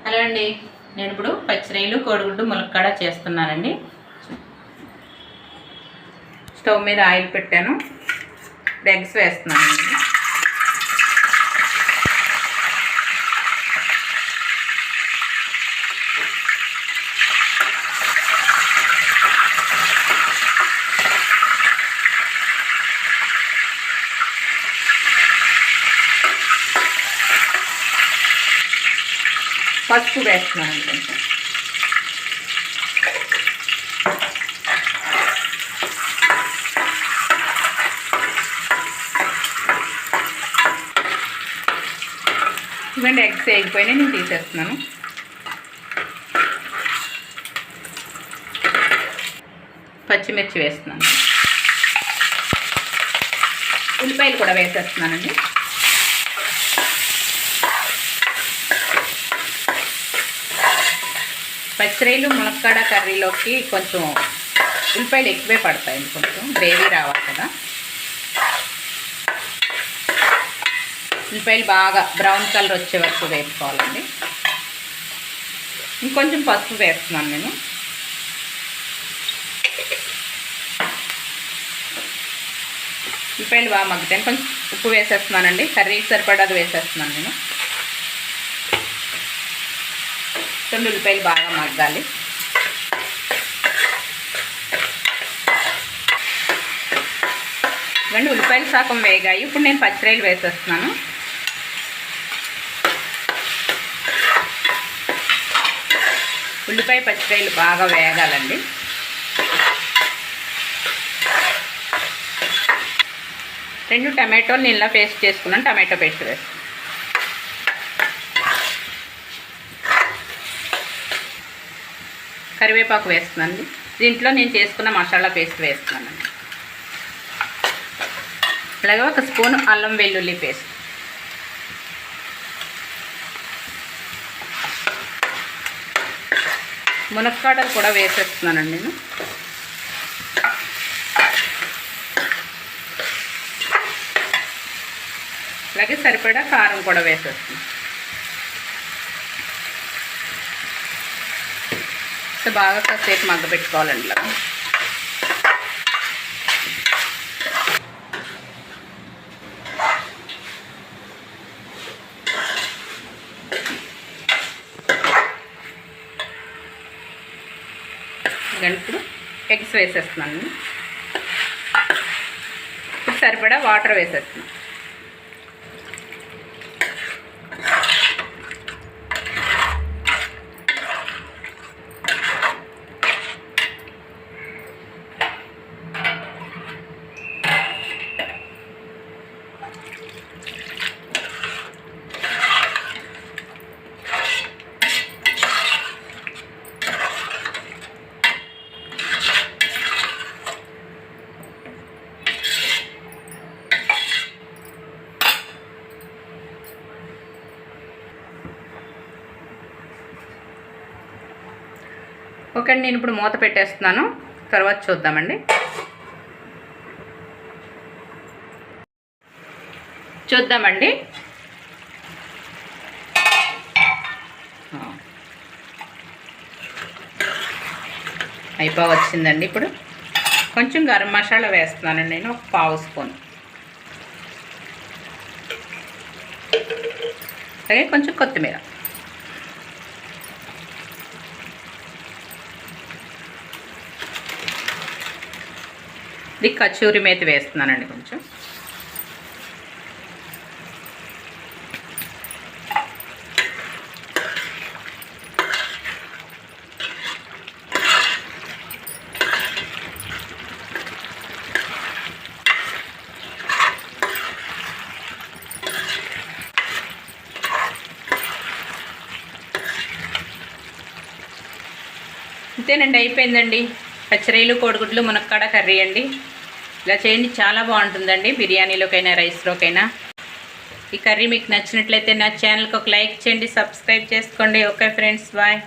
Hello అండి, నేను ఇప్పుడు పచ్చిరొయ్యలు కోడిగుడ్డు ములక్కాడ చేస్తున్నానండి. స్టవ్ మీద ఆయిల్ పెట్టాను, ఎగ్స్ వేస్తున్నానండి. పసుపు వేస్తున్నాను కొంచెం. ఇవన్నీ ఎగ్స్ వేగిపోయినాయి, నేను తీసేస్తున్నాను. పచ్చిమిర్చి వేస్తున్నాను, ఉల్లిపాయలు కూడా వేసేస్తున్నానండి. పచ్చిరొయ్యలు ములక్కాడ కర్రీలోకి కొంచెం ఉల్లిపాయలు ఎక్కువే పడతాయి, కొంచెం గ్రేవీ రావాలి కదా. ఉల్లిపాయలు బాగా బ్రౌన్ కలర్ వచ్చే వరకు వేసుకోవాలండి. ఇంకొంచెం పసుపు వేస్తున్నాను నేను. ఉల్లిపాయలు బాగా మగ్గుతాయి, కొంచెం ఉప్పు వేసేస్తున్నానండి. కర్రీకి సరిపడా వేసేస్తున్నాను నేను. ఉల్లిపాయలు బాగా మగ్గాలి. ఇవన్నీ ఉల్లిపాయలు సగం వేగాయి. ఇప్పుడు నేను పచ్చిరొయ్యలు వేసేస్తున్నాను. ఉల్లిపాయ పచ్చిరొయ్యలు బాగా వేగాలండి. రెండు టమాటోలు నీళ్ళ పేస్ట్ చేసుకున్నాను, టమాటో పేస్ట్ వేస్తాను. కరివేపాకు వేస్తున్నాను. దీంట్లో నేను చేసుకున్న మసాలా పేస్ట్ వేస్తున్నాను. అలాగే ఒక స్పూన్ అల్లం వెల్లుల్లి పేస్ట్. మునక్కాడలు కూడా వేసేస్తున్నానండి నేను. అలాగే సరిపడా కారం కూడా వేసేస్తున్నాను. బాగా కాసేపు మగ్గ పెట్టుకోవాలండి. ఇలా ఇప్పుడు ఎగ్స్ వేసేస్తున్నాను. ఇప్పుడు సరిపడా వాటర్ వేసేస్తున్నాను. ఓకే అండి, నేను ఇప్పుడు మూత పెట్టేస్తున్నాను. తర్వాత చూద్దామండి. అయిపోవచ్చిందండి. ఇప్పుడు కొంచెం గరం మసాలా వేస్తున్నానండి నేను, ఒక పావు స్పూన్. అలాగే కొంచెం కొత్తిమీర. ఇది కచూరి మేతి వేస్తున్నానండి కొంచెం. అంతేనండి, అయిపోయిందండి. పచ్చిరొయ్యలు కోడిగుడ్లు మునక్కాడ కర్రీ అండి. ఇలా చేయండి, చాలా బాగుంటుందండి. బిర్యానీలోకైనా రైస్లోకైనా. ఈ కర్రీ మీకు నచ్చినట్లయితే నా ఛానల్కి ఒక లైక్ చేయండి, సబ్స్క్రైబ్ చేసుకోండి. Okay friends, bye.